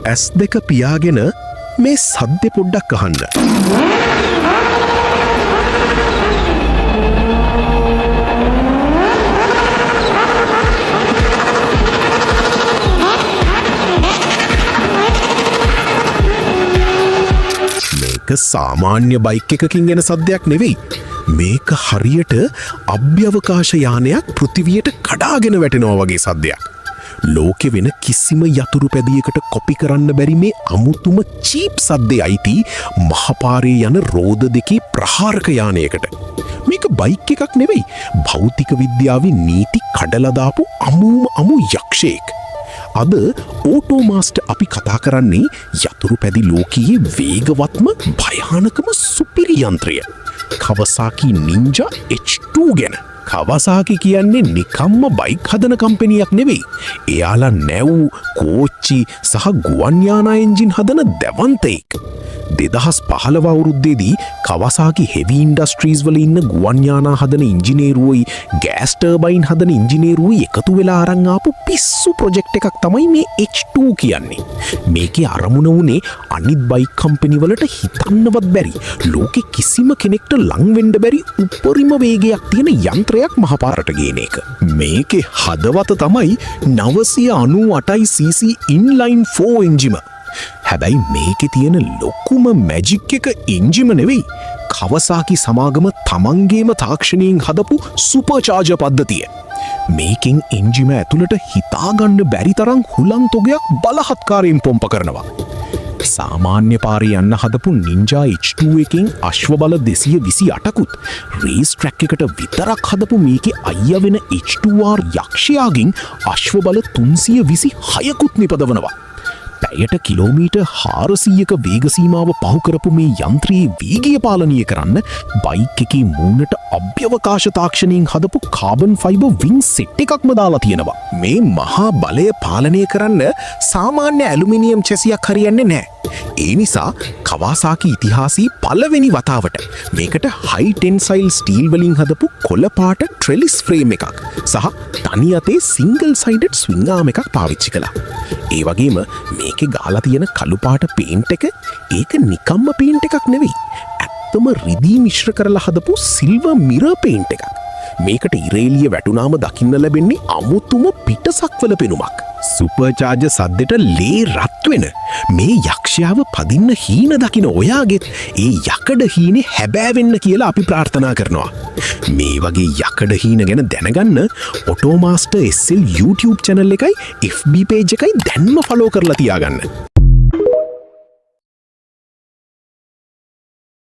ඇස් දෙක පියාගෙන මේ සද්දෙ පොඩ්ඩක් අහන්න. මේක සාමාන්‍ය බයික් එකකින් එන සද්දයක් නෙවෙයි. මේක හරියට අභ්‍යවකාශ යානයක් පෘථිවියට කඩාගෙන වැටෙනවා වගේ සද්දයක්. ලෝකෙ වෙන කිසිම යතුරු පැදියකට කොපි කරන්න බැරි මේ අමුතුම චීප් සද්දේ අයිති මහපාරේ යන රෝද දෙකේ ප්‍රහාරක යානයකට. මේක බයික් එකක් නෙවෙයි. භෞතික විද්‍යාවේ නීති කඩලා දාපු අමු යක්ෂයෙක්. අද ඕටෝමාස්ටර් අපි කතා කරන්නේ යතුරු පැදි ලෝකයේ වේගවත්ම භයානකම සුපිරි යන්ත්‍රය. කවසාකි නින්ජා H2 ගැන. කවසාකි කියන්නේ නිකම්ම බයික් හදන කම්පැනියක් නෙවෙයි. එයාලා නැව්, කෝච්චි සහ ගුවන් යානා එන්ජින් හදන දැවන්තයෙක්. 2015 අවුරුද්දේදී කවසාකි හෙවි ඉන්ඩස්ට්‍රීස් වල ඉන්න ගුවන් යානා හදන ඉංජිනේරුවෝයි ගෑස් ටර්බයින් හදන ඉංජිනේරුවෝයි එකතු වෙලා අරන් ආපු පිස්සු ප්‍රොජෙක්ට් එකක් තමයි මේ H2 කියන්නේ. මේකේ අරමුණ උනේ අනිත් බයික් කම්පැනි වලට හිතන්නවත් බැරි ලෝකෙ කිසිම කෙනෙක්ට ලං වෙන්න බැරි උපරිම වේගයක් තියෙන යන්ත්‍රයක් මහපාරට ගේන එක. මේකේ හදවත තමයි 998 cc ඉන්ලයින් 4 එන්ජිම. හැබැයි මේකේ තියෙන ලොකුම මැජික් එක එන්ජිම නෙවෙයි. කවසාකි සමාගම තමන්ගේම තාක්ෂණයෙන් හදපු සුපර්චාර්ජර් පද්ධතිය. මේකෙන් එන්ජිම ඇතුළට හිතාගන්න බැරි තරම් හුලං තොගයක් බලහත්කාරයෙන් පොම්ප කරනවා. සාමාන්‍ය පාරේ යන්න හදපු නින්ජා H2 එකෙන් අශ්ව බල 228කුත් රේස් ට්‍රැක් එකට විතරක් හදපු මේකේ අයියා වෙන H2R යක්ෂයාගෙන් අශ්ව බල 326කුත් නිපදවනවා. පැයට කිලෝමීටර් 400ක වේග සීමාව පහු කරපු මේ යන්ත්‍රයේ වේගය පාලනය කරන්න බයික් එකේ මූණට අභ්‍යවකාශ තාක්ෂණයෙන් හදපු කාබන් ෆයිබර් වින් සෙට් එකක්ම දාලා තියෙනවා. මේ මහා බලය පාලනය කරන්න සාමාන්‍ය ඇලුමිනියම් චැසියක් හරියන්නේ නැහැ. ඒ නිසා කවාසාකි ඉතිහාසයේ පළවෙනි වතාවට මේකට හයි ටෙන්සයිල් ස්ටීල් වලින් හදපු කොළ පාට ට්‍රෙලිස් ෆ්‍රේම් එකක් සහ තනි අතේ සිංගල් සයිඩඩ් ස්විං ආම් එකක් පාවිච්චි කළා. ඒ වගේම මේකේ ගාලා තියෙන කළු පාට පේන්ට් එක ඒක නිකම්ම පේන්ට් එකක් නෙවෙයි. ඇත්තම රිදී මිශ්‍ර කරලා හදපු සිල්වර් මිරර් පේන්ට් එකක්. මේකට ඉරේලිය වැටුනාම දකින්න ලැබෙන්නේ අමුතුම පිටසක්වල පෙනුමක්. සුපර්චාර්ජර් සද්දෙට ලේ රත් වෙන මේ යක්ෂයාව පදින්න හීන දකින්න ඔයාගෙත් ඒ යකඩ හීනේ හැබෑවෙන්න කියලා අපි ප්‍රාර්ථනා කරනවා. මේ වගේ යකඩ හීන ගැන දැනගන්න ඔටෝමාස්ටර් SL YouTube channel එකයි FB page එකයි දැන්ම ෆලෝ කරලා තියාගන්න.